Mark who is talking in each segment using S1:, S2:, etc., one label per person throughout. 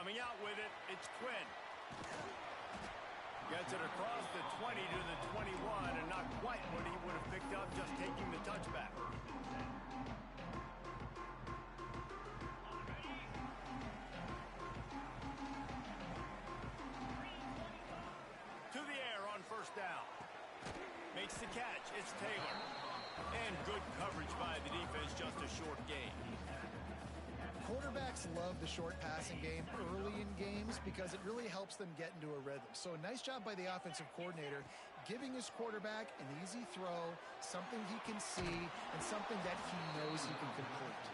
S1: Coming out with it, it's Quinn. Gets it across the 20 to the 21, and not quite what he would have picked up just taking the touchback. To the air on first down. Makes the catch. It's Taylor. And good coverage by the defense, just a short gain.
S2: Quarterbacks love the short passing game early in games because it really helps them get into a rhythm. So a nice job by the offensive coordinator giving his quarterback an easy throw, something he can see, and something that he knows he can complete.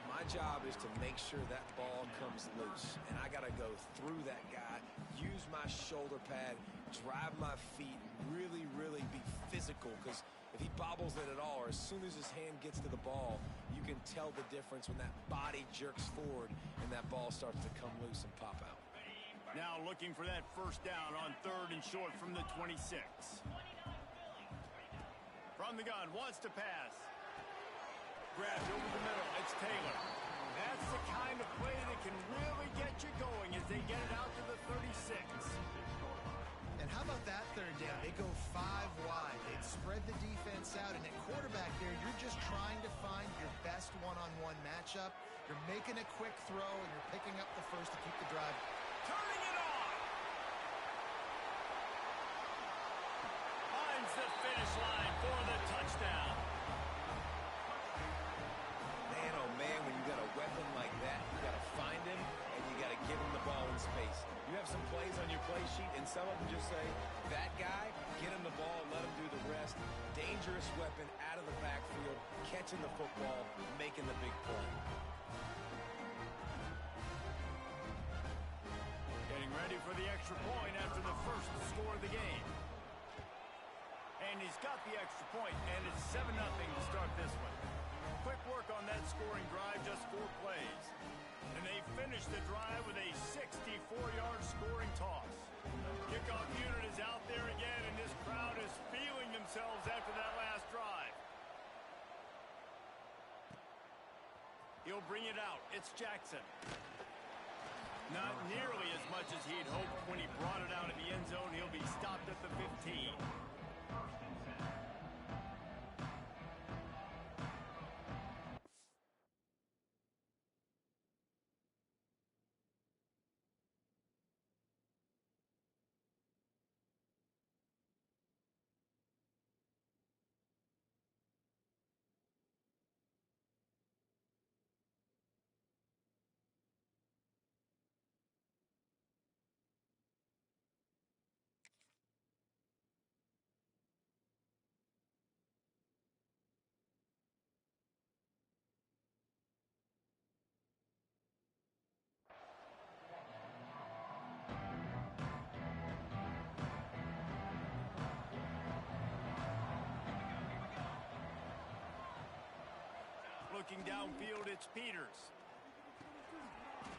S3: My job is to make sure that ball comes loose, and I got to go through that guy, use my shoulder pad, drive my feet, really, really be physical, because if he bobbles it at all, or as soon as his hand gets to the ball, you can tell the difference when that body jerks forward and that ball starts to come loose and pop out.
S1: Now looking for that first down on 3rd and short from the 26. From the gun, wants to pass. Grabbed over the middle, it's Taylor. That's the kind of play that can really get you going as they get it out to the 36.
S2: And how about that 3rd down? They go 5 wide. They'd spread the defense out, and at quarterback there, you're just trying to find your best one-on-one matchup. You're making a quick throw, and you're picking up the first to keep the drive.
S1: Turning it on! Finds the finish line for the touchdown.
S3: Man, oh man, when you got a weapon like that, you got to find him, and you got to give him the ball in space. You have some plays on your play sheet, and some of them just say, that guy, get him the ball, let him do the rest. Dangerous weapon out of the backfield, catching the football, making the big play.
S1: Getting ready for the extra point after the first score of the game. And he's got the extra point, and it's 7-0 to start this one. Quick work on that scoring drive, just 4 plays. And they finish the drive with a 64-yard scoring toss. Kickoff unit is out there again, and this crowd is feeling themselves after that last drive. He'll bring it out. It's Jackson. Not nearly as much as he'd hoped when he brought it out of the end zone. He'll be stopped at the 15. Looking downfield, it's Peters.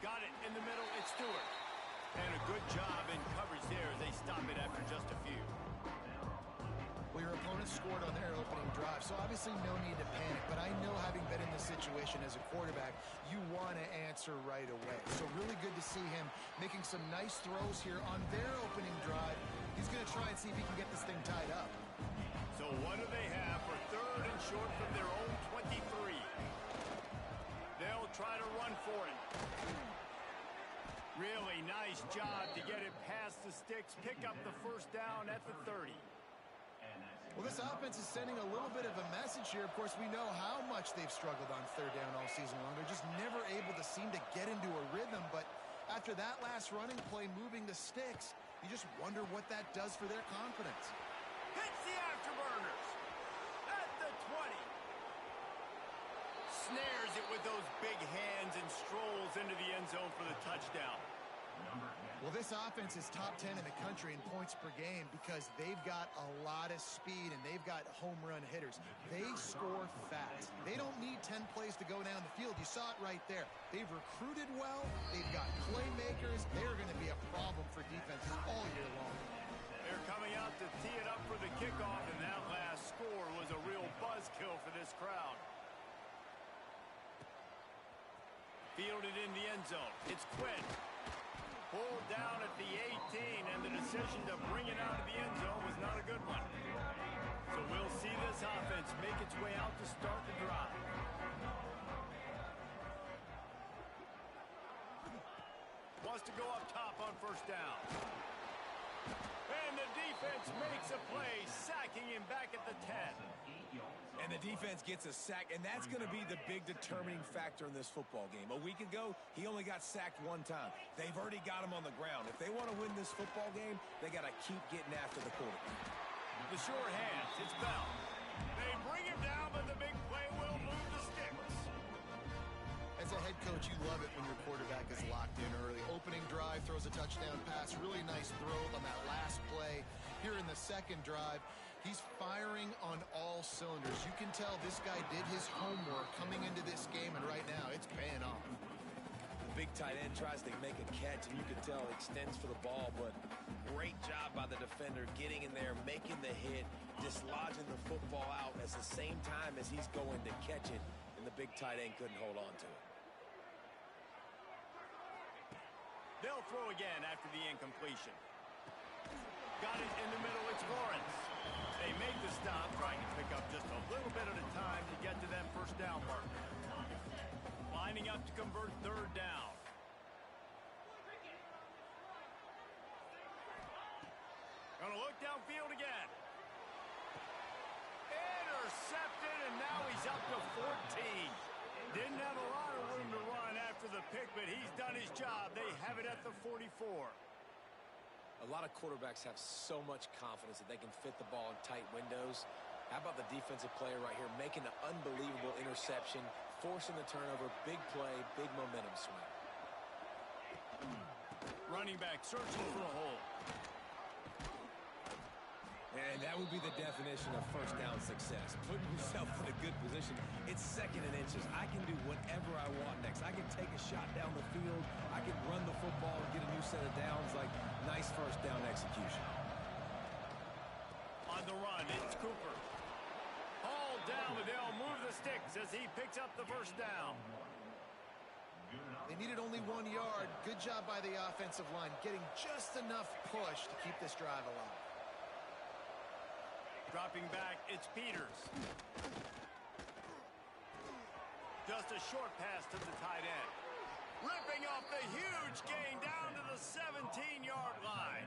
S1: Got it in the middle, it's Stewart. And a good job in coverage there as they stop it after just a few.
S2: Well, your opponent scored on their opening drive, so obviously no need to panic. But I know, having been in this situation as a quarterback, you want to answer right away. So really good to see him making some nice throws here on their opening drive. He's going to try and see if he can get this thing tied up.
S1: So what do they have for 3rd and short from their own 23? They'll try to run for it. Really nice job to get it past the sticks, pick up the first down at the 30.
S2: Well, this offense is sending a little bit of a message here. Of course, we know how much they've struggled on 3rd down all season long. They're just never able to seem to get into a rhythm. But after that last running play moving the sticks, you just wonder what that does for their confidence.
S1: Hits the afterburners at the 20. Snares it with those big hands and strolls into the end zone for the touchdown.
S2: Well, this offense is top 10 in the country in points per game because they've got a lot of speed and they've got home run hitters. They score fast. They don't need 10 plays to go down the field. You saw it right there. They've recruited well. They've got playmakers. They're going to be a problem for defenses all year long.
S1: They're coming out to tee it up for the kickoff, and that last score was a real buzzkill for this crowd. Fielded in the end zone. It's Quinn. the 18, and the decision to bring it out of the end zone was not a good one. So we'll see this offense make its way out to start the drive. Wants to go up top on first down. And the defense makes a play, sacking him back at the 10.
S3: And the defense gets a sack, and that's going to be the big determining factor in this football game. A week ago, he only got sacked one time. They've already got him on the ground. If they want to win this football game, they got to keep getting after the quarterback.
S1: The sure hands, it's Bell. They bring him down, but the big play will move the sticks.
S2: As a head coach, you love it when your quarterback is locked in early. Opening drive, throws a touchdown pass. Really nice throw on that last play. Here in the second drive, he's firing on all cylinders. You can tell this guy did his homework coming into this game, and right now it's paying off.
S3: The big tight end tries to make a catch, and you can tell extends for the ball, but great job by the defender getting in there, making the hit, dislodging the football out at the same time as he's going to catch it, and the big tight end couldn't hold on to it.
S1: They'll throw again after the incompletion. Got it in the middle, it's Lawrence. They make the stop, trying to pick up just a little bit at a time to get to that first down mark. Lining up to convert third down. Gonna look downfield again. Intercepted, and now he's up to 14. Didn't have a lot of room to run after the pick, but he's done his job. They have it at the 44.
S3: A lot of quarterbacks have so much confidence that they can fit the ball in tight windows. How about the defensive player right here making an unbelievable interception, forcing the turnover, big play, big momentum swing.
S1: Running back searching for a hole.
S3: And that would be the definition of first down success. Putting yourself in a good position. It's second and inches. I can do whatever I want next. I can take a shot down the field. I can run the football and get a new set of downs. Like, nice first down execution.
S1: On the run, it's Cooper. Hauled down, but they'll move the sticks as he picks up the first down.
S2: They needed only 1 yard. Good job by the offensive line, getting just enough push to keep this drive alive.
S1: Dropping back, it's Peters. Just a short pass to the tight end. Ripping off the huge gain down to the 17-yard line.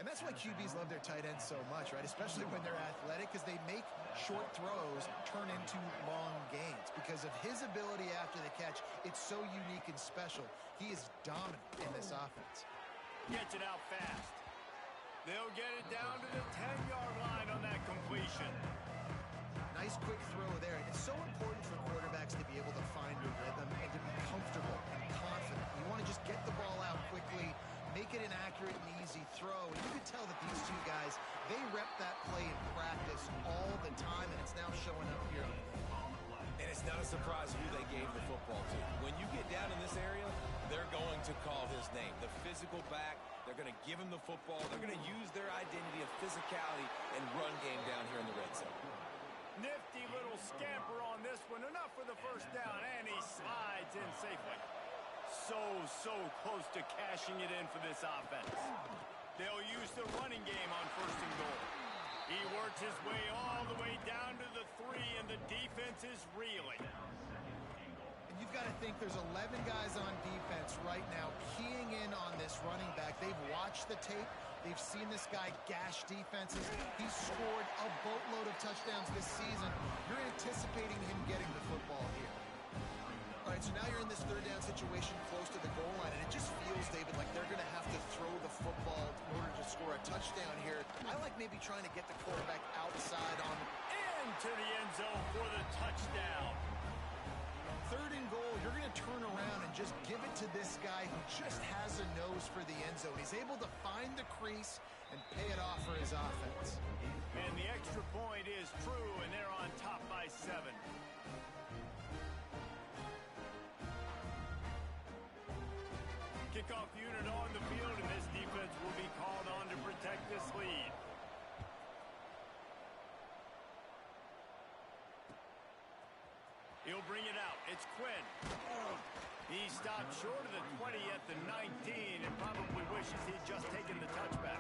S2: And that's why QBs love their tight ends so much, right? Especially when they're athletic, because they make short throws turn into long gains. Because of his ability after the catch, it's so unique and special. He is dominant in this offense.
S1: Gets it out fast. They'll get it down to the 10-yard line on that completion.
S2: Nice quick throw there. It's so important for quarterbacks to be able to find a rhythm and to be comfortable and confident. You want to just get the ball out quickly, make it an accurate and easy throw. And you can tell that these two guys, they rep that play in practice all the time, and it's now showing up here.
S3: And it's not a surprise who they gave the football to. When you get down in this area, they're going to call his name. The physical back, they're going to give him the football. They're going to use their identity of physicality and run game down here in the red zone.
S1: Nifty little scamper on this one. Enough for the first down, and he slides in safely. So close to cashing it in for this offense. They'll use the running game on first and goal. He works his way all the way down to the 3, and the defense is reeling.
S2: And you've got to think there's 11 guys on defense right now keying in on this running back. They've watched the tape. They've seen this guy gash defenses. He's scored a boatload of touchdowns this season. You're anticipating him getting the football here. All right, so now you're in this third down situation close to the goal line, and it just feels, David, like they're going to have to throw the football in order to score a touchdown here. I like maybe trying to get the quarterback outside on
S1: into the end zone for the touchdown.
S2: Third and goal, you're going to turn around and just give it to this guy who just has a nose for the end zone. He's able to find the crease and pay it off for his offense.
S1: And the extra point is true, and they're on top by 7. Kickoff unit on the field, and this defense will be called on to protect this lead. He'll bring it out. It's Quinn. He stopped short of the 20 at the 19 and probably wishes he'd just taken the touchback.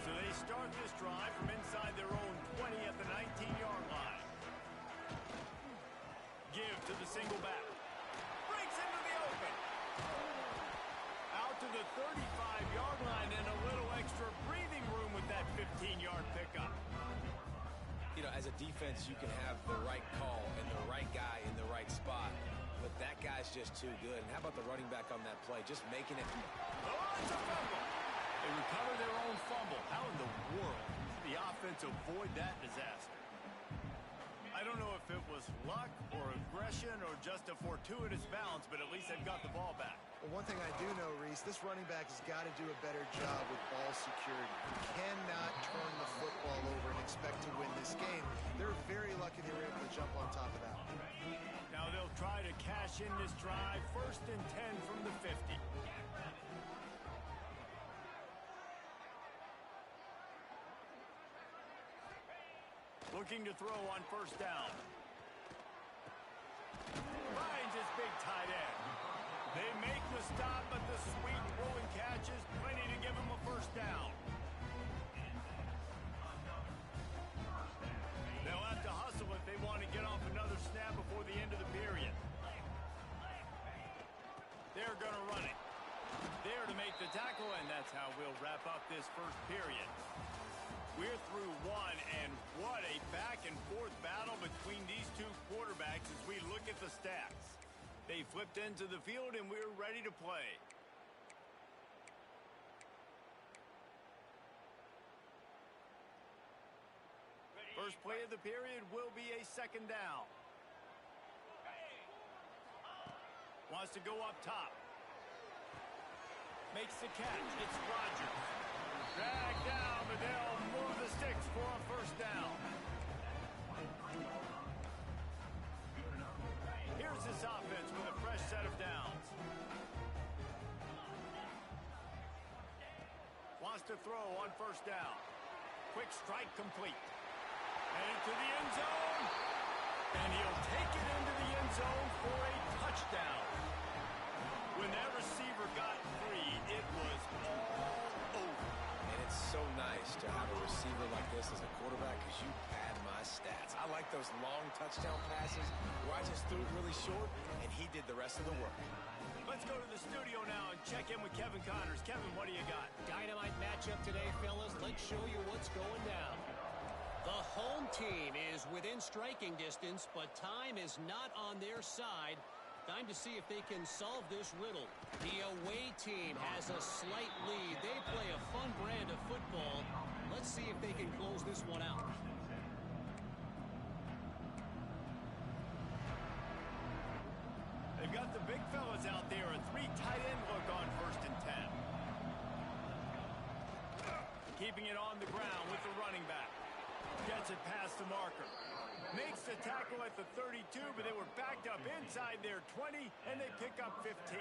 S1: So they start this drive from inside their own 20 at the 19-yard line. Give to the single back. Breaks into the open. Out to the 35-yard line and a little extra breathing room with that 15-yard pickup.
S3: You know, as a defense, you can have the right call and the right guy in the right spot, but that guy's just too good. And how about the running back on that play? Just making it.
S1: Oh, it's a fumble. They recover their own fumble. How in the world did the offense avoid that disaster? I don't know if it was luck or aggression or just a fortuitous bounce, but at least they've got the ball back.
S2: Well, one thing I do know, Reese, this running back has got to do a better job with ball security. You cannot turn the football over and expect to win this game. They're very lucky they were able to jump on top of that one.
S1: Now they'll try to cash in this drive. 1st and 10 from the 50. Looking to throw on 1st down. Finds his big tight end. They make the stop, but the sweet rolling catch is plenty to give him a 1st down. They'll have to hustle if they want to get off another snap before the end of the period. They're going to run it. There to make the tackle, and that's how we'll wrap up this 1st period. We're through one, and what a back-and-forth battle between these two quarterbacks as we look at the stats. They flipped into the field, and we're ready to play. First play of the period will be a 2nd down. Wants to go up top. Makes the catch. It's Rodgers. Dragged down, but they'll move the sticks for a 1st down. Here's this offense with a fresh set of downs. Wants to throw on 1st down. Quick strike complete. And into the end zone. And he'll take it into the end zone for a touchdown. When that receiver got free, it was all over.
S3: And it's so nice to have a receiver like this as a quarterback because you pad my stats. I like those long touchdown passes where I just threw it really short and he did the rest of the work.
S1: Let's go to the studio now and check in with Kevin Connors. Kevin, what do you got?
S4: Dynamite matchup today, fellas. Let's show you what's going down. The home team is within striking distance, but time is not on their side. Time to see if they can solve this riddle. The away team has a slight lead. They play a fun brand of football. Let's see if they can close this one out.
S1: They've got the big fellas out there. A 3 tight end look on 1st and 10. Keeping it on the ground with the running back. Gets it past the marker. Makes the tackle at the 32, but they were backed up inside their 20, and they pick up 15.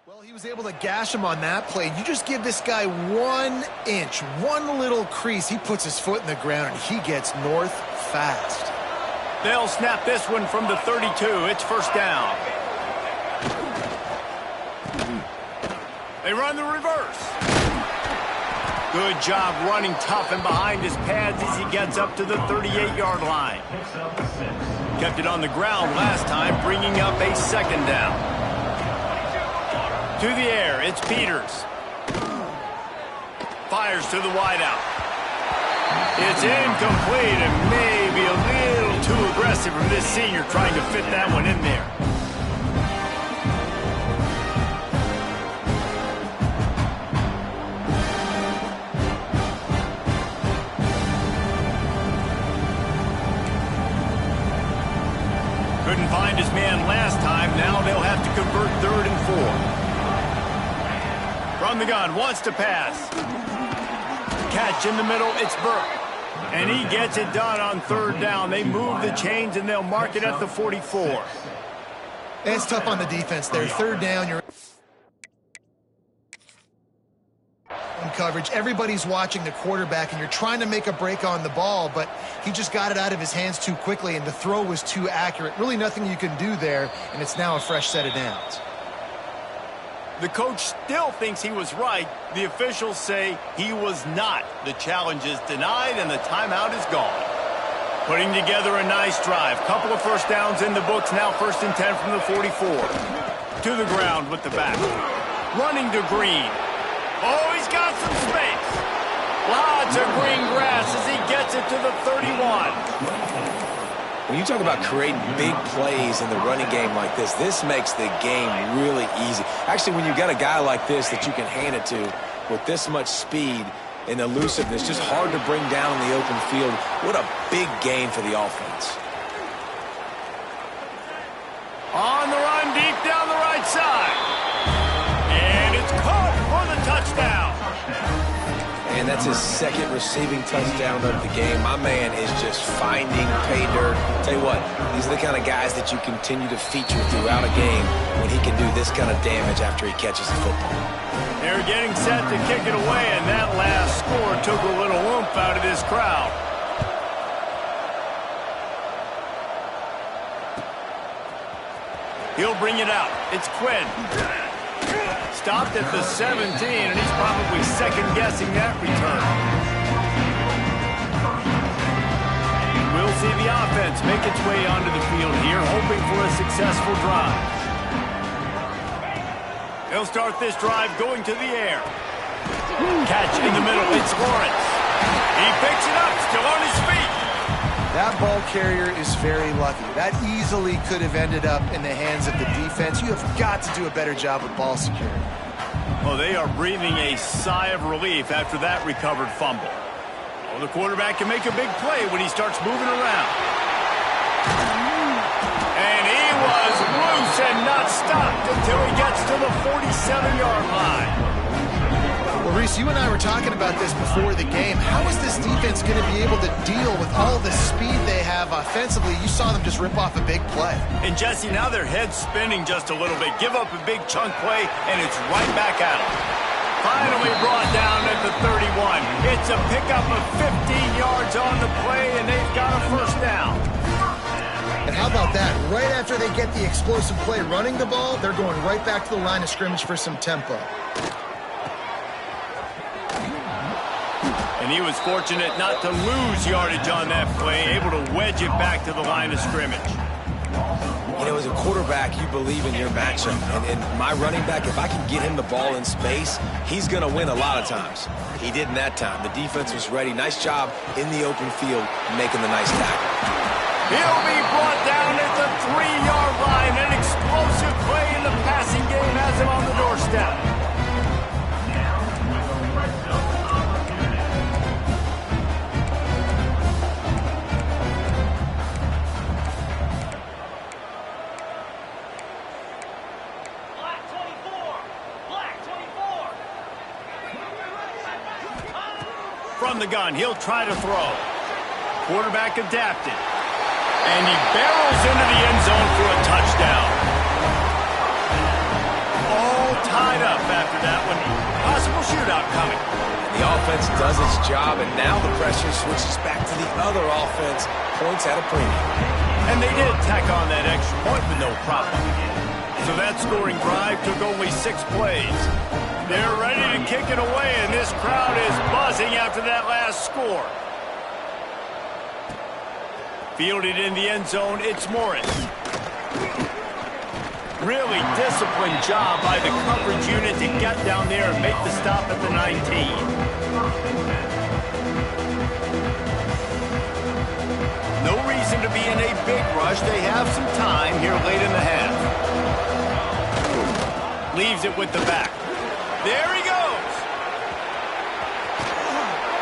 S2: Well, he was able to gash him on that play. You just give this guy 1 inch, one little crease. He puts his foot in the ground, and he gets north fast.
S1: They'll snap this one from the 32. It's 1st down. They run the reverse. Good job running tough and behind his pads as he gets up to the 38-yard line. Kept it on the ground last time, bringing up a 2nd down. To the air, it's Peters. Fires to the wideout. It's incomplete and maybe a little too aggressive from this senior trying to fit that one in there. Couldn't find his man last time. Now they'll have to convert 3rd and 4. From the gun, wants to pass. Catch in the middle, it's Burke. And he gets it done on 3rd down. They move the chains, and they'll mark it at the 44.
S2: It's tough on the defense there. 3rd down, you're in coverage. Everybody's watching the quarterback, and you're trying to make a break on the ball, but he just got it out of his hands too quickly, and the throw was too accurate. Really nothing you can do there, and it's now a fresh set of downs.
S1: The coach still thinks he was right. The officials say he was not. The challenge is denied, and the timeout is gone. Putting together a nice drive. Couple of first downs in the books. Now 1st and 10 from the 44. To the ground with the back. Running to Green. Oh, he's got some space. Lots of green grass as he gets it to the 31.
S3: When you talk about creating big plays in the running game like this makes the game really easy. Actually, when you've got a guy like this that you can hand it to with this much speed and elusiveness, just hard to bring down in the open field. What a big gain for the offense.
S1: On the run, deep down the right side. And it's caught for the touchdown.
S3: And that's his second receiving touchdown of the game. My man is just finding pay dirt. Tell you what, these are the kind of guys that you continue to feature throughout a game when he can do this kind of damage after he catches the football.
S1: They're getting set to kick it away, and that last score took a little oomph out of this crowd. He'll bring it out. It's Quinn. Stopped at the 17, and he's probably second-guessing that return. We'll see the offense make its way onto the field here, hoping for a successful drive. They'll start this drive going to the air. Catch in the middle. It's Lawrence. He picks it up, still on his feet.
S2: That ball carrier is very lucky. That easily could have ended up in the hands of the defense. You have got to do a better job with ball security.
S1: Well, they are breathing a sigh of relief after that recovered fumble. Well, the quarterback can make a big play when he starts moving around. And he was loose and not stopped until he gets to the 47-yard line.
S2: Well, Reese, you and I were talking about this before the game. How is this defense going to be able to deal with all the speed they have offensively? You saw them just rip off a big play.
S1: And, Jesse, now their head's spinning just a little bit. Give up a big chunk play, and it's right back at them. Finally brought down at the 31. It's a pickup of 15 yards on the play, and they've got a first down.
S2: And how about that? Right after they get the explosive play running the ball, they're going right back to the line of scrimmage for some tempo.
S1: And he was fortunate not to lose yardage on that play, able to wedge it back to the line of scrimmage.
S3: You know, as a quarterback, you believe in your matchup. And my running back, if I can get him the ball in space, he's going to win a lot of times. He didn't that time. The defense was ready. Nice job in the open field making the nice tackle.
S1: He'll be brought down at the 3-yard line. An explosive play in the passing game has him on the doorstep. From the gun, he'll try to throw. Quarterback adapted. And he barrels into the end zone for a touchdown. All tied up after that one. Possible shootout coming.
S3: The offense does its job, and now the pressure switches back to the other offense. Points at a premium.
S1: And they did tack on that extra point with no problem. So that scoring drive took only 6 plays. They're ready to kick it away, and this crowd is buzzing after that last score. Fielded in the end zone, it's Morris. Really disciplined job by the coverage unit to get down there and make the stop at the 19. No reason to be in a big rush. They have some time here late in the half. Leaves it with the back. There he goes.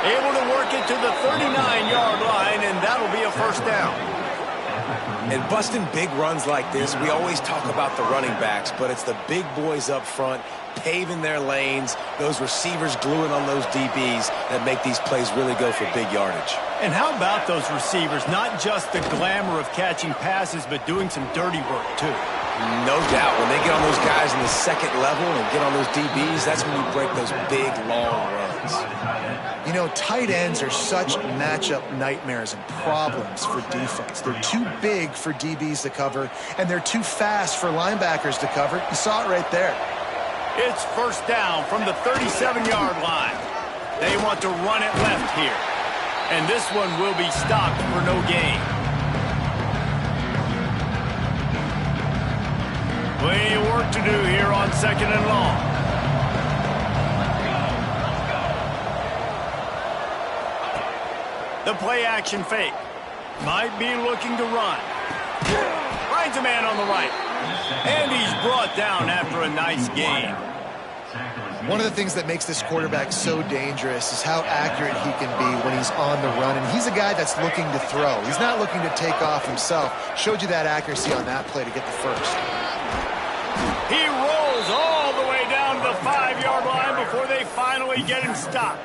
S1: Able to work it to the 39-yard line, and that'll be a first down.
S3: And busting big runs like this, we always talk about the running backs, but it's the big boys up front, paving their lanes, those receivers gluing on those DBs that make these plays really go for big yardage.
S1: And how about those receivers? Not just the glamour of catching passes, but doing some dirty work, too.
S3: No doubt. When they get on those guys in the second level and get on those DBs, that's when you break those big, long runs.
S2: You know, tight ends are such matchup nightmares and problems for defense. They're too big for DBs to cover, and they're too fast for linebackers to cover. You saw it right there.
S1: It's first down from the 37-yard line. They want to run it left here. And this one will be stopped for no gain. Plenty of work to do here on 2nd and long. The play action fake. Might be looking to run. Finds a man on the right. And he's brought down after a nice gain.
S2: One of the things that makes this quarterback so dangerous is how accurate he can be when he's on the run. And he's a guy that's looking to throw. He's not looking to take off himself. Showed you that accuracy on that play to get the first.
S1: He rolls all the way down to the 5-yard line before they finally get him stopped.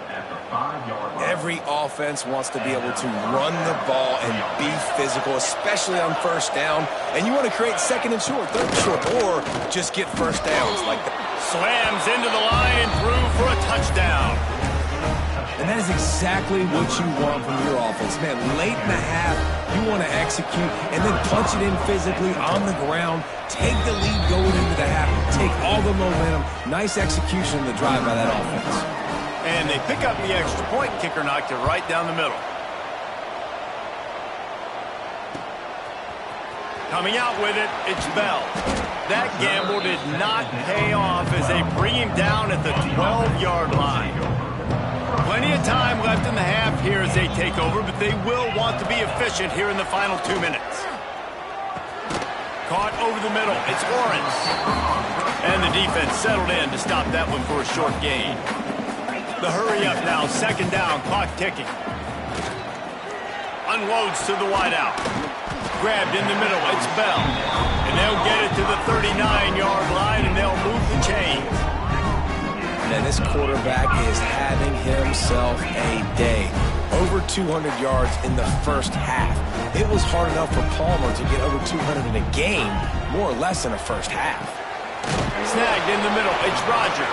S3: Every offense wants to be able to run the ball and be physical, especially on first down. And you want to create 2nd and short, 3rd and short, or just get first downs like that.
S1: Slams into the line and through for a touchdown.
S3: And that is exactly what you want from your offense. Man, late in the half, you want to execute and then punch it in physically on the ground. Take the lead going into the half. Take all the momentum. Nice execution in the drive by that offense.
S1: And they pick up the extra point. Kicker knocked it right down the middle. Coming out with it, it's Bell. That gamble did not pay off as they bring him down at the 12-yard line. Plenty of time left in the half here as they take over, but they will want to be efficient here in the final 2 minutes. Caught over the middle. It's Lawrence. And the defense settled in to stop that one for a short gain. The hurry up now, 2nd down, clock ticking. Unloads to the wideout. Grabbed in the middle, it's Bell. And they'll get it to the 39-yard line, and they'll move the chains.
S3: And this quarterback is having himself a day. Over 200 yards in the first half. It was hard enough for Palmer to get over 200 in a game, more or less in the first half.
S1: Snagged in the middle, it's Rodgers.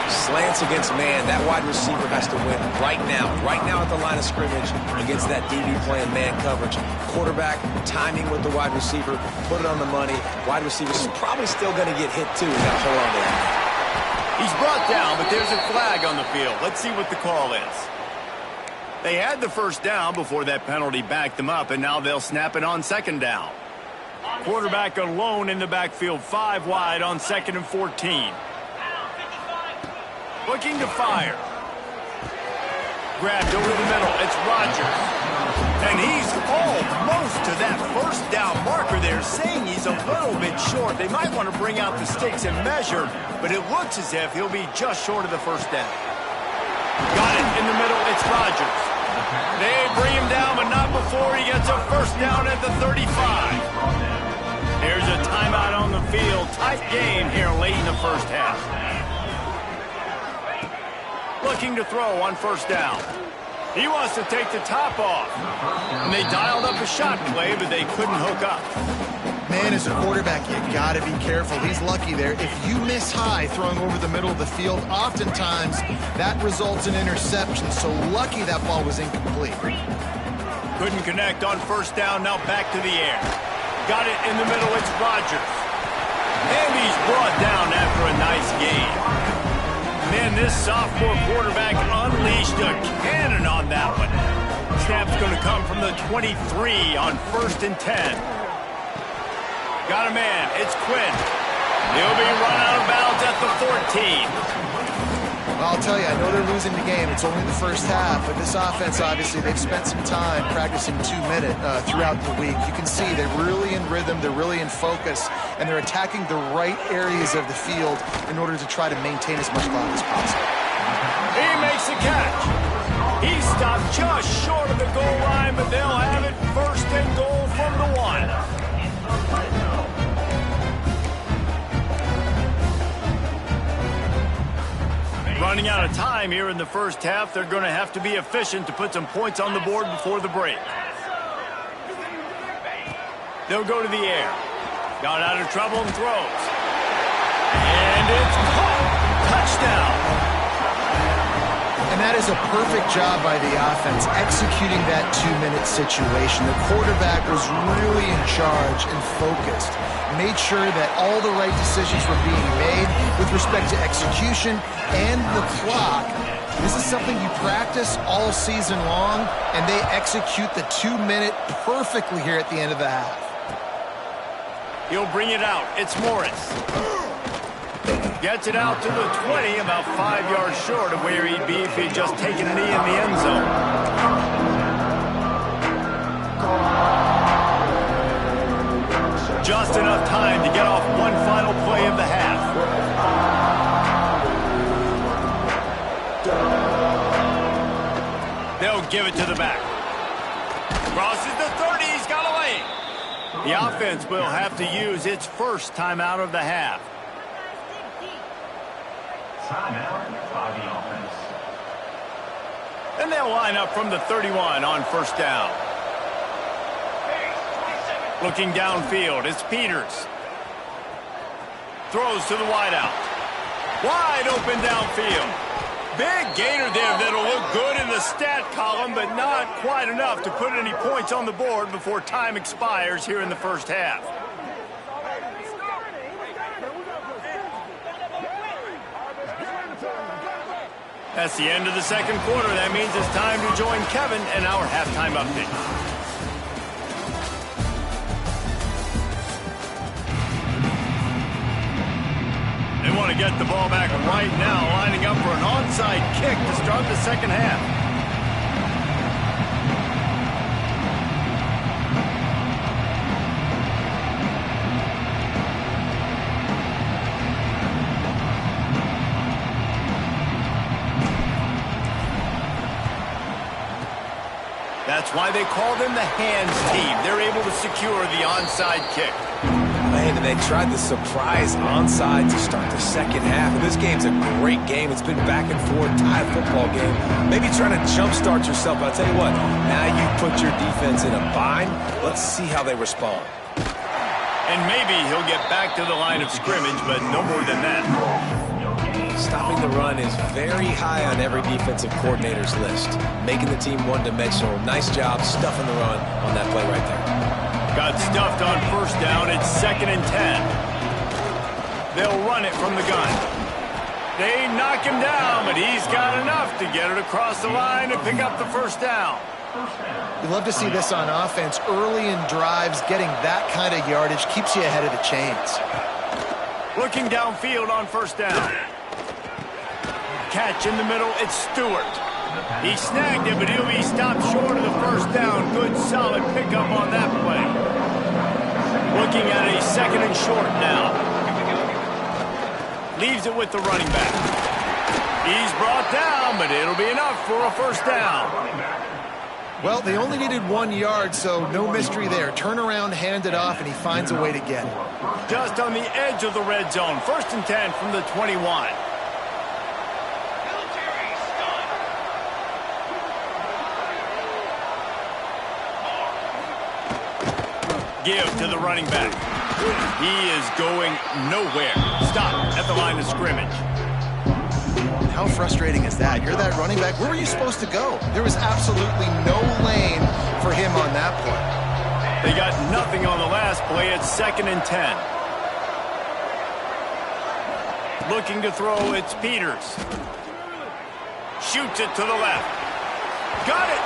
S3: Slants against man. That wide receiver has to win right now at the line of scrimmage against that DB playing man coverage. Quarterback, timing with the wide receiver, put it on the money. Wide receiver's probably still going to get hit too. Got to hold on to that.
S1: He's brought down, but there's a flag on the field. Let's see what the call is. They had the first down before that penalty backed them up, and now they'll snap it on 2nd down. Quarterback alone in the backfield, 5 wide on 2nd and 14. Looking to fire. Grabbed over the middle. It's Rodgers. And he's almost to that first down marker there, saying he's a little bit short. They might want to bring out the sticks and measure, but it looks as if he'll be just short of the first down. Got it in the middle. It's Rodgers. They bring him down, but not before he gets a first down at the 35. There's a timeout on the field. Tight game here late in the first half. Looking to throw on first down. He wants to take the top off. And they dialed up a shot play, but they couldn't hook up.
S2: Man, as a quarterback, you got to be careful. He's lucky there. If you miss high throwing over the middle of the field, oftentimes that results in interception. So lucky that ball was incomplete.
S1: Couldn't connect on first down. Now back to the air. Got it in the middle. It's Rodgers. And he's brought down after a nice gain. Man, this sophomore quarterback unleashed a cannon on that one. Snap's going to come from the 23 on 1st and 10. Got a man. It's Quinn. He'll be run out of bounds at the 14.
S2: Well, I'll tell you, I know they're losing the game. It's only the first half, but this offense, obviously, they've spent some time practicing 2 minute throughout the week. You can see they're really in rhythm, they're really in focus, and they're attacking the right areas of the field in order to try to maintain as much clock as possible.
S1: He makes a catch. He stopped just short of the goal line, but they'll have it 1st and goal from the 1. Running out of time here in the first half. They're going to have to be efficient to put some points on the board before the break. They'll go to the air. Got out of trouble and throws. And it's caught. Touchdown.
S2: And that is a perfect job by the offense, executing that 2-minute situation. The quarterback was really in charge and focused. Made sure that all the right decisions were being made with respect to execution and the clock. This is something you practice all season long, and they execute the 2-minute perfectly here at the end of the half.
S1: He'll bring it out. It's Morris. Gets it out to the 20, about 5 yards short of where he'd be if he'd just taken a knee in the end zone. Just enough time to get off one final play of the half. They'll give it to the back. Crosses the 30, he's got away. The offense will have to use its first timeout of the half.
S5: Timeout by the offense.
S1: And they'll line up from the 31 on first down. Looking downfield, it's Peters. Throws to the wideout. Wide open downfield. Big gainer there that'll look good in the stat column, but not quite enough to put any points on the board before time expires here in the first half. That's the end of the second quarter. That means it's time to join Kevin and our halftime update. They want to get the ball back right now, lining up for an onside kick to start the second half. That's why they call them the hands team. They're able to secure the onside kick.
S3: Man, and they tried the surprise onside to start the second half. And this game's a great game. It's been back and forth, tied football game. Maybe trying to jumpstart yourself. But I'll tell you what, now you put your defense in a bind. Let's see how they respond.
S1: And maybe he'll get back to the line of scrimmage, but no more than that.
S3: Stopping the run is very high on every defensive coordinator's list. Making the team one-dimensional. Nice job stuffing the run on that play right there.
S1: Got stuffed on first down. It's 2nd and 10. They'll run it from the gun. They knock him down, but he's got enough to get it across the line and pick up the first down.
S2: You love to see this on offense. Early in drives, getting that kind of yardage keeps you ahead of the chains.
S1: Looking downfield on first down. Catch in the middle, it's Stewart. He snagged it, but he'll be stopped short of the first down. Good, solid pickup on that play. Looking at a 2nd and short now. Leaves it with the running back. He's brought down, but it'll be enough for a first down.
S2: Well, they only needed 1 yard, so no mystery there. Turn around, hand it off, and he finds a way to get it.
S1: Just on the edge of the red zone. 1st and 10 from the 21. Give to the running back. He is going nowhere. Stop at the line of scrimmage.
S2: How frustrating is that? You're that running back. Where were you supposed to go? There was absolutely no lane for him on that play.
S1: They got nothing on the last play. It's 2nd and 10. Looking to throw, it's Peters. Shoots it to the left. Got it!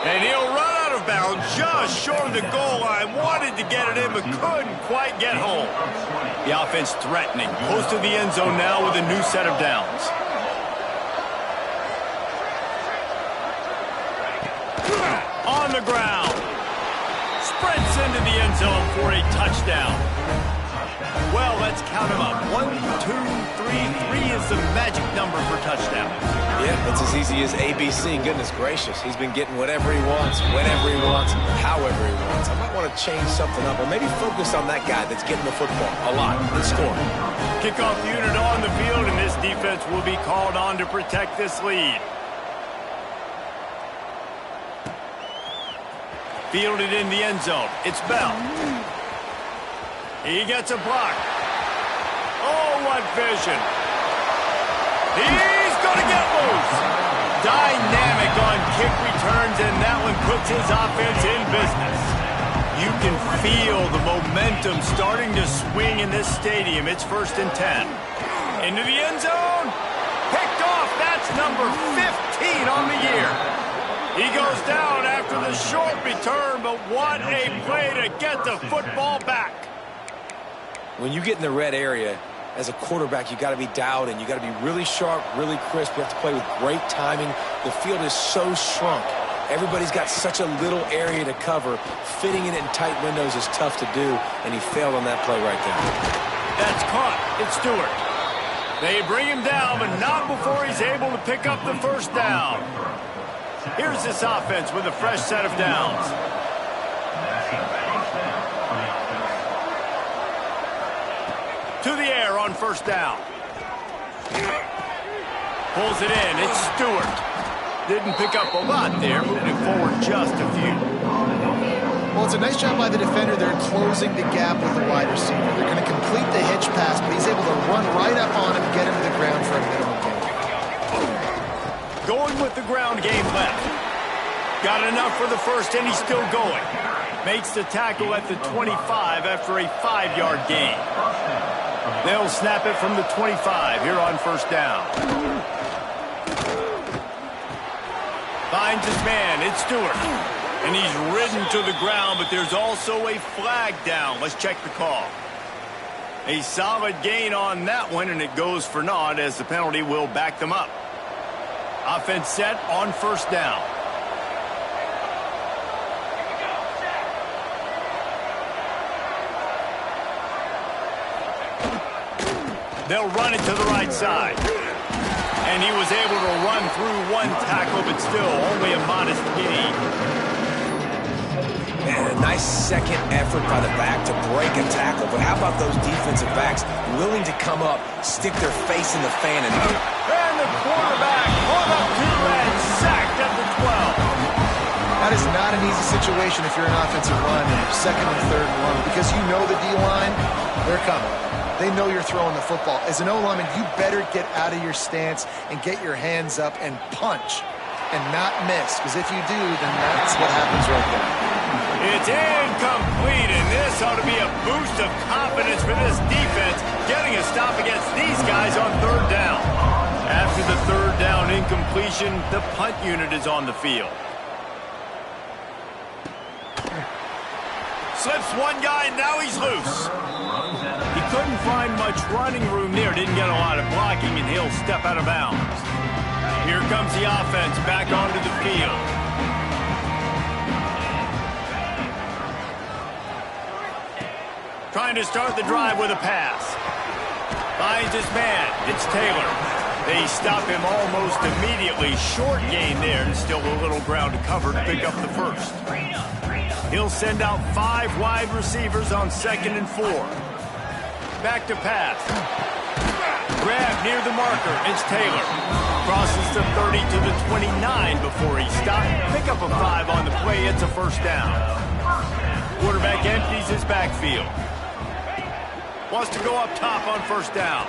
S1: And he'll run out of bounds just short of the goal line. Wanted to get it in, but couldn't quite get home. The offense threatening. Close to the end zone now with a new set of downs. On the ground. Sprints into the end zone for a touchdown. Well, let's count them up. 1, 2, 3. 3 is the magic number for touchdown.
S3: Yeah, it's as easy as ABC. Goodness gracious. He's been getting whatever he wants, whenever he wants, however he wants. I might want to change something up or maybe focus on that guy that's getting the football a lot and scoring.
S1: Kickoff unit on the field, and this defense will be called on to protect this lead. Fielded in the end zone. It's Bell. He gets a block. Oh, what vision. He's going to get loose. Dynamic on kick returns, and that one puts his offense in business. You can feel the momentum starting to swing in this stadium. It's 1st and 10. Into the end zone. Picked off. That's number 15 on the year. He goes down after the short return, but what a play to get the football back.
S3: When you get in the red area, as a quarterback, you got to be dialed in. You got to be really sharp, really crisp. You have to play with great timing. The field is so shrunk. Everybody's got such a little area to cover. Fitting it in tight windows is tough to do, and he failed on that play right there.
S1: That's caught. It's Stewart. They bring him down, but not before he's able to pick up the first down. Here's this offense with a fresh set of downs. To the air on first down. Pulls it in. It's Stewart. Didn't pick up a lot there, moving it forward just a few.
S2: Well, it's a nice job by the defender. They're closing the gap with the wide receiver. They're going to complete the hitch pass, but he's able to run right up on him and get him to the ground for a minimum gain.
S1: Going with the ground game left. Got enough for the first, and he's still going. Makes the tackle at the 25 after a 5-yard gain. They'll snap it from the 25 here on first down. Finds his man. It's Stewart. And he's ridden to the ground, but there's also a flag down. Let's check the call. A solid gain on that one, and it goes for naught as the penalty will back them up. Offense set on first down. They'll run it to the right side. And he was able to run through one tackle, but still only a modest gain.
S3: Man, a nice second effort by the back to break a tackle. But how about those defensive backs willing to come up, stick their face in the fan, and
S1: the quarterback caught up to and sacked at the 12.
S2: That is not an easy situation if you're an offensive lineman, second and third and long, because you know the D-line, they're coming. They know you're throwing the football. As an O-lineman, you better get out of your stance and get your hands up and punch and not miss, because if you do, then that's what happens right there.
S1: It's incomplete, and this ought to be a boost of confidence for this defense, getting a stop against these guys on third down. After the third down incompletion, the punt unit is on the field. Slips one guy, and now he's loose. He couldn't find much running room there, didn't get a lot of blocking, and he'll step out of bounds. Here comes the offense back onto the field. Trying to start the drive with a pass. Finds his man. It's Taylor. They stop him almost immediately. Short gain there, and still a little ground to cover to pick up the first. He'll send out 5 wide receivers on 2nd and 4. Back to pass. Grab near the marker. It's Taylor. Crosses the 30 to the 29 before he stopped. Pick up a 5 on the play. It's a first down. Quarterback empties his backfield. Wants to go up top on first down.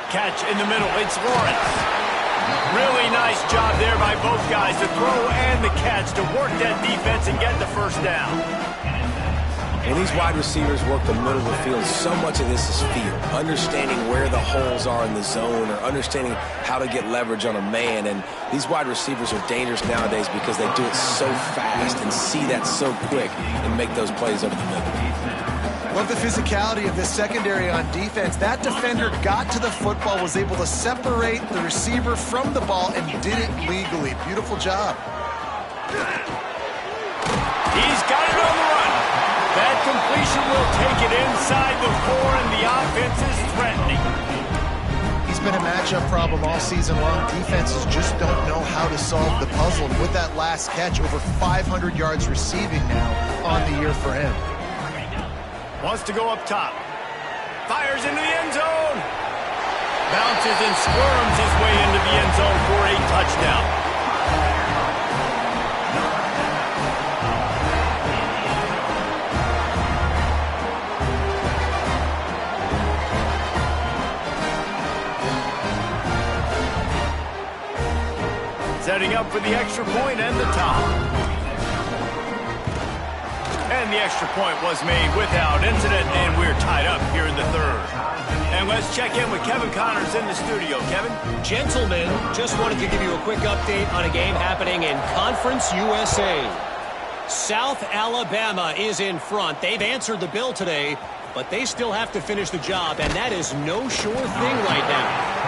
S1: Catch in the middle. It's Lawrence. Really nice job there by both guys, the throw and the catch, to work that defense and get the first down.
S3: When these wide receivers work the middle of the field, so much of this is feel. Understanding where the holes are in the zone, or understanding how to get leverage on a man. And these wide receivers are dangerous nowadays because they do it so fast and see that so quick and make those plays over the middle.
S2: Love the physicality of this secondary on defense. That defender got to the football, was able to separate the receiver from the ball, and did it legally. Beautiful job.
S1: He's got it on the run. That completion will take it inside the 4, and the offense is threatening.
S2: He's been a matchup problem all season long. Defenses just don't know how to solve the puzzle. And with that last catch, over 500 yards receiving now on the year for him.
S1: Wants to go up top. Fires into the end zone. Bounces and squirms his way into the end zone for a touchdown. Setting up for the extra point and the top. And the extra point was made without incident, and we're tied up here in the third. And let's check in with Kevin Connors in the studio. Kevin?
S4: Gentlemen, just wanted to give you a quick update on a game happening in Conference USA. South Alabama is in front. They've answered the bell today, but they still have to finish the job, and that is no sure thing right now.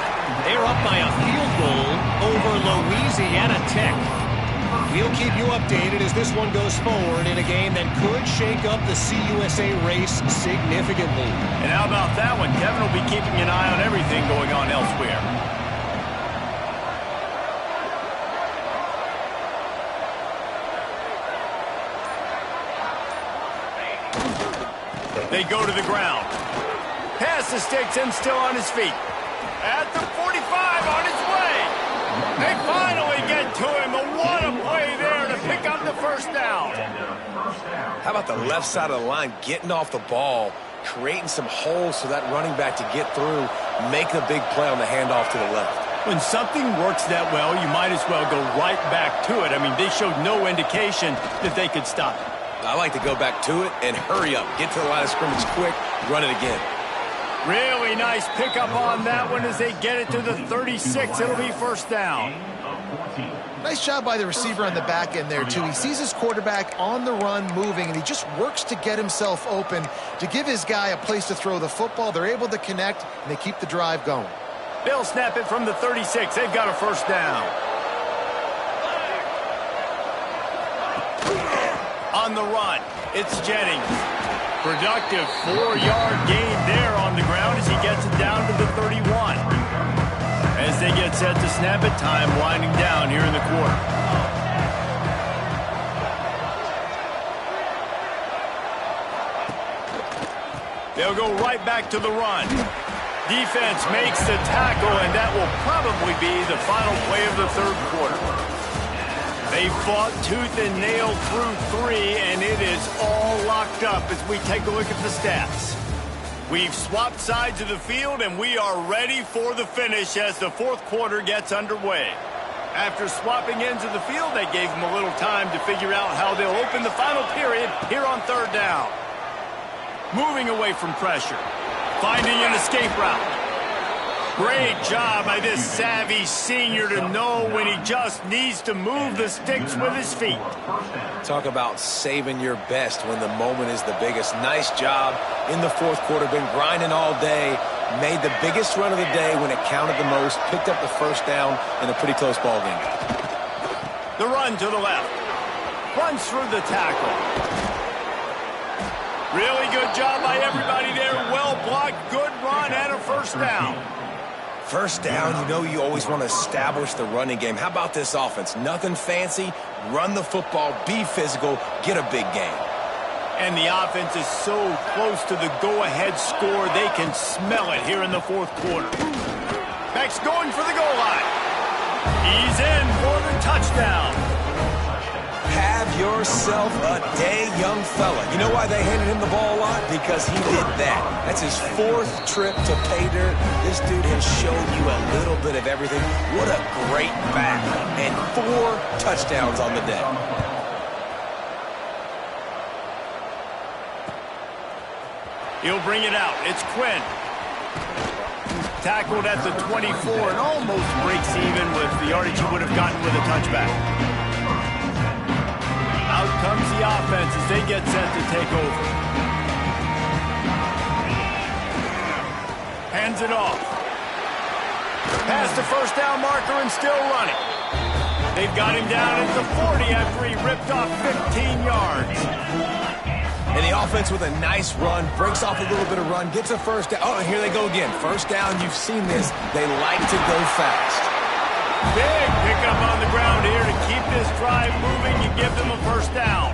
S4: They're up by a field goal over Louisiana Tech. We'll keep you updated as this one goes forward in a game that could shake up the CUSA race significantly.
S1: And how about that one? Kevin will be keeping an eye on everything going on elsewhere. They go to the ground. Pass the sticks and still on his feet. At the 45, on his way. They finally get to him. What a play there to pick up the first down.
S3: How about the left side of the line getting off the ball, creating some holes for that running back to get through, making a big play on the handoff to the left.
S1: When something works that well, you might as well go right back to it. I mean, they showed no indication that they could stop it.
S3: I like to go back to it and hurry up. Get to the line of scrimmage quick, run it again.
S1: Really nice pickup on that one as they get it to the 36. It'll be first down.
S2: Nice job by the receiver on the back end there, too. He sees his quarterback on the run moving, and he just works to get himself open to give his guy a place to throw the football. They're able to connect, and they keep the drive going.
S1: They'll snap it from the 36. They've got a first down. On the run, it's Jennings. Productive 4-yard gain there on the ground as he gets it down to the 31. As they get set to snap it, time winding down here in the quarter. They'll go right back to the run. Defense makes the tackle, and that will probably be the final play of the third quarter. They fought tooth and nail through 3, and it is all locked up as we take a look at the stats. We've swapped sides of the field, and we are ready for the finish as the fourth quarter gets underway. After swapping ends of the field, they gave them a little time to figure out how they'll open the final period here on third down. Moving away from pressure, finding an escape route. Great job by this savvy senior to know when he just needs to move the sticks with his feet.
S3: Talk about saving your best when the moment is the biggest. Nice job in the fourth quarter. Been grinding all day. Made the biggest run of the day when it counted the most. Picked up the first down in a pretty close ball game.
S1: The run to the left. Runs through the tackle. Really good job by everybody there. Well blocked. Good run and a first down.
S3: First down, you know you always want to establish the running game. How about this offense? Nothing fancy. Run the football, be physical, get a big gain.
S1: And the offense is so close to the go-ahead score, they can smell it here in the fourth quarter. Beck's going for the goal line. He's in for the touchdown.
S3: Have yourself a day, young fella. You know why they handed him the ball a lot? Because he did that. That's his fourth trip to pay dirt. This dude has shown you a little bit of everything. What a great back. And 4 touchdowns on the day.
S1: He'll bring it out. It's Quinn. Tackled at the 24 and almost breaks even with the yardage he would have gotten with a touchback. Out comes the offense as they get set to take over. Hands it off. Past the first down marker and still running. They've got him down at the 40 after he ripped off 15 yards.
S3: And the offense with a nice run, breaks off a little bit of run, gets a first down. Oh, and here they go again. First down, you've seen this. They like to go fast.
S1: Big pickup on the ground here to keep this drive moving and give them a first down.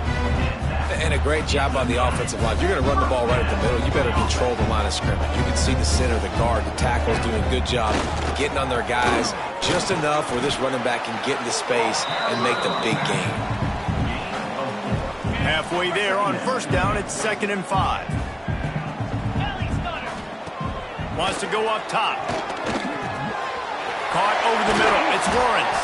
S3: And a great job on the offensive line. You're going to run the ball right at the middle. You better control the line of scrimmage. You can see the center, the guard, the tackles doing a good job getting on their guys just enough where this running back can get into space and make the big gain.
S1: Halfway there on first down, it's 2nd and 5. Wants to go up top. Caught over the middle. It's Lawrence.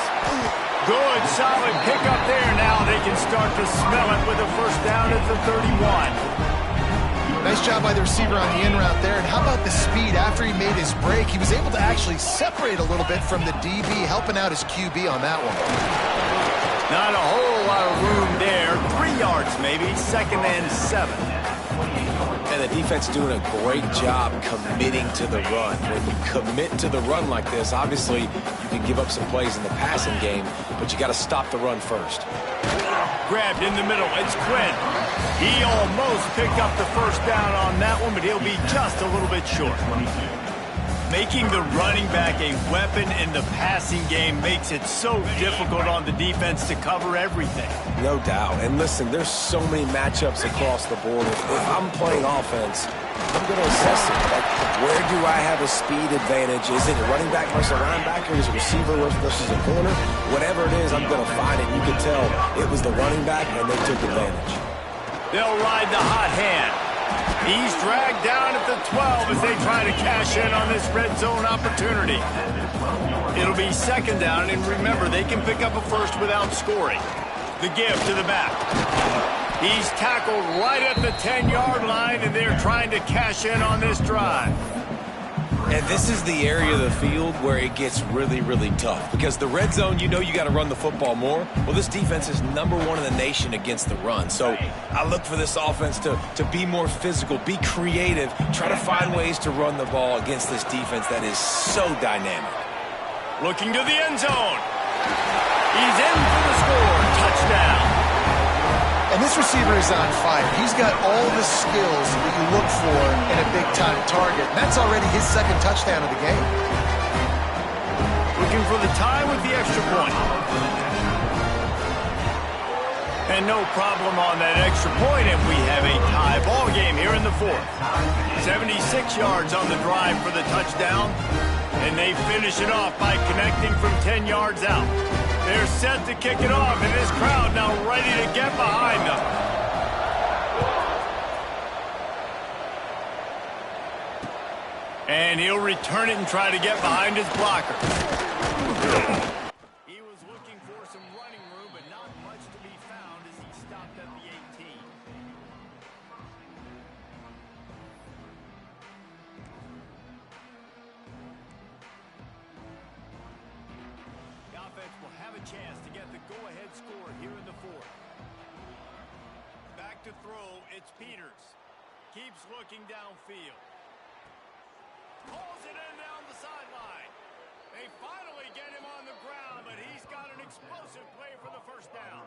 S1: Good, solid pickup there. Now they can start to smell it with a first down at the 31.
S2: Nice job by the receiver on the in route there. And how about the speed after he made his break? He was able to actually separate a little bit from the DB, helping out his QB on that one.
S1: Not a whole lot of room there. 3 yards maybe, 2nd and 7.
S3: And the defense doing a great job committing to the run. When you commit to the run like this, obviously you can give up some plays in the passing game, but you got to stop the run first.
S1: Grabbed in the middle. It's Quinn. He almost picked up the first down on that one, but he'll be just a little bit short. Making the running back a weapon in the passing game makes it so difficult on the defense to cover everything.
S3: No doubt. And listen, there's so many matchups across the board. If I'm playing offense, I'm going to assess it. Like, where do I have a speed advantage? Is it a running back versus a linebacker? Is it a receiver versus a corner? Whatever it is, I'm going to find it. You can tell it was the running back, and they took advantage.
S1: They'll ride the hot hand. He's dragged down at the 12 as they try to cash in on this red zone opportunity. It'll be 2nd down, and remember, they can pick up a first without scoring. The give to the back. He's tackled right at the 10-yard line, and they're trying to cash in on this drive.
S3: And this is the area of the field where it gets really, really tough. Because the red zone, you know you got to run the football more. Well, this defense is #1 in the nation against the run. So I look for this offense to be more physical, be creative, try to find ways to run the ball against this defense that is so dynamic.
S1: Looking to the end zone. He's in for the score. Touchdown.
S2: And this receiver is on fire. He's got all the skills that you look for in a big-time target. And that's already his 2nd touchdown of the game.
S1: Looking for the tie with the extra point. And no problem on that extra point, and we have a tie ball game here in the 4th. 76 yards on the drive for the touchdown, and they finish it off by connecting from 10 yards out. They're set to kick it off, and this crowd now ready to get behind them. And he'll return it and try to get behind his blocker. He was looking for some running room, but not much to be found as he stopped at the 18. The offense will have a chance to get the go-ahead score here in the 4th. Back to throw, it's Peters. Keeps looking downfield. Pulls it in down the sideline. They finally get him on the ground, but he's got an explosive play for the first down.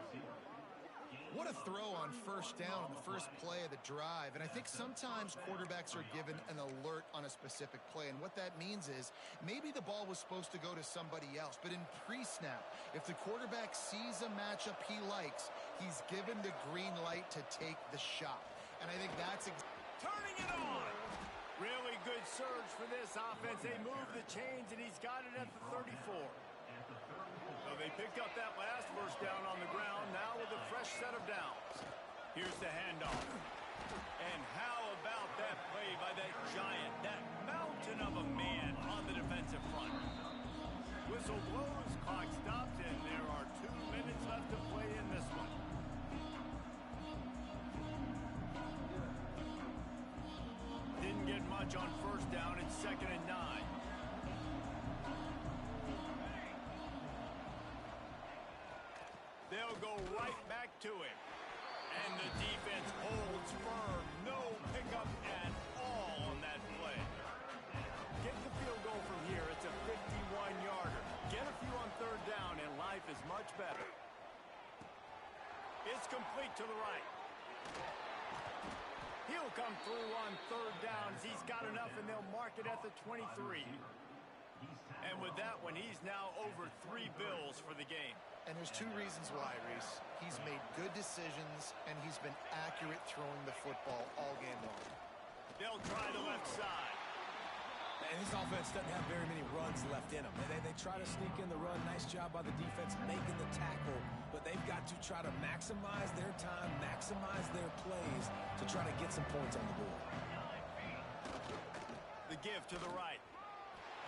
S2: What a throw on first down on the first play of the drive. And I think sometimes quarterbacks are given an alert on a specific play. And what that means is maybe the ball was supposed to go to somebody else. But in pre-snap, if the quarterback sees a matchup he likes, he's given the green light to take the shot. And I think that's
S1: turning it on. Really good surge for this offense. They move the chains, and he's got it at the 34. So they picked up that last first down on the ground, now with a fresh set of downs. Here's the handoff. And how about that play by that giant, that mountain of a man on the defensive front? Whistle blows, clock stops, and there are 2 minutes left to play in this one. Didn't get much on first down. It's 2nd and 9. They'll go right back to him. And the defense holds firm. No pickup at all on that play. Get the field goal from here. It's a 51-yarder. Get a few on 3rd down, and life is much better. It's complete to the right. He'll come through on 3rd down as he's got enough, and they'll mark it at the 23. And with that one, he's now over 3 bills for the game.
S2: And there's 2 reasons why, Reese. He's made good decisions, and he's been accurate throwing the football all game long.
S1: They'll try the left side.
S3: And this offense doesn't have very many runs left in them. They try to sneak in the run. Nice job by the defense making the tackle. But they've got to try to maximize their time, maximize their plays to try to get some points on the board.
S1: The give to the right.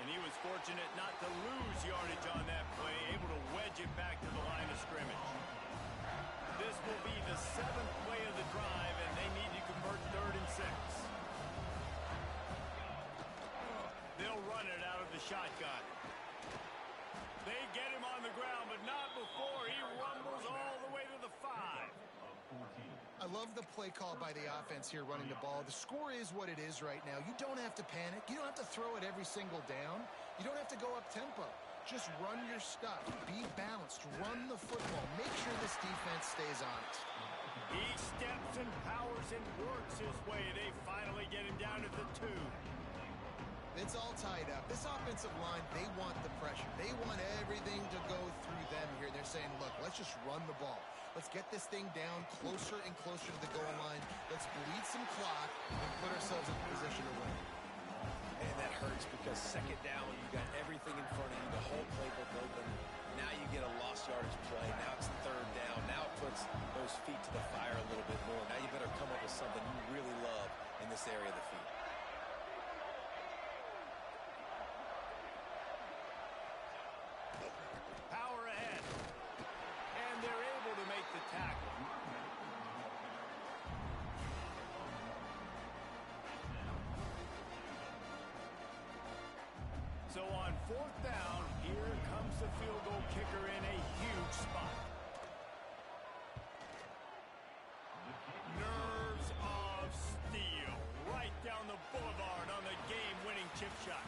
S1: And he was fortunate not to lose yardage on that play, able to wedge it back to the line of scrimmage. This will be the 7th play of the drive, and they need to convert 3rd and 6. They'll run it out of the shotgun. They get him on the ground, but not before he rumbles all the way to the 5.
S2: I love the play call by the offense here running the ball. The score is what it is right now. You don't have to panic. You don't have to throw it every single down. You don't have to go up tempo. Just run your stuff. Be balanced. Run the football. Make sure this defense stays honest.
S1: He steps and powers and works his way. They finally get him down at the 2.
S2: It's all tied up. This offensive line, they want the pressure. They want everything to go through them here. They're saying, look, let's just run the ball. Let's get this thing down closer and closer to the goal line. Let's bleed some clock and put ourselves in position to win.
S3: And that hurts because 2nd down, you got everything in front of you, the whole playbook open. Now you get a lost yardage play. Now it's 3rd down. Now it puts those feet to the fire a little bit more. Now you better come up with something you really love in this area of the field.
S1: Power ahead. And they're able to make the tackle. So on 4th down, here comes the field goal kicker in a huge spot. Nerves of steel right down the boulevard on the game-winning chip shot.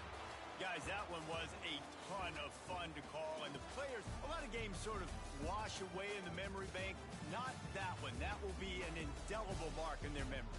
S1: Guys, that one was a ton of fun to call, and the players, a lot of games sort of wash away in the memory bank. Not that one. That will be an indelible mark in their memories.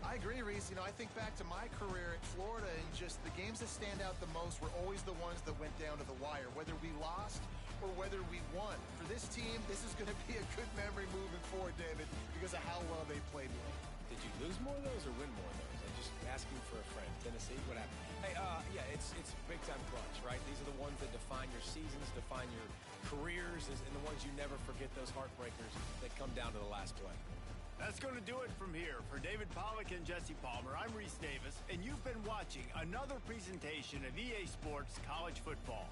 S2: I agree, Reese. You know, I think back to my career at Florida, and just the games that stand out the most were always the ones that went down to the wire, whether we lost or whether we won. For this team, this is going to be a good memory moving forward, David, because of how well they played today.
S3: Did you lose more of those or win more of those? I'm just asking for a friend. Tennessee, what happened? Hey, yeah, it's big-time clutch, right? These are the ones that define your seasons, define your careers, and the ones you never forget, those heartbreakers that come down to the last play.
S1: That's going to do it from here. For David Pollack and Jesse Palmer, I'm Reese Davis, and you've been watching another presentation of EA Sports College Football.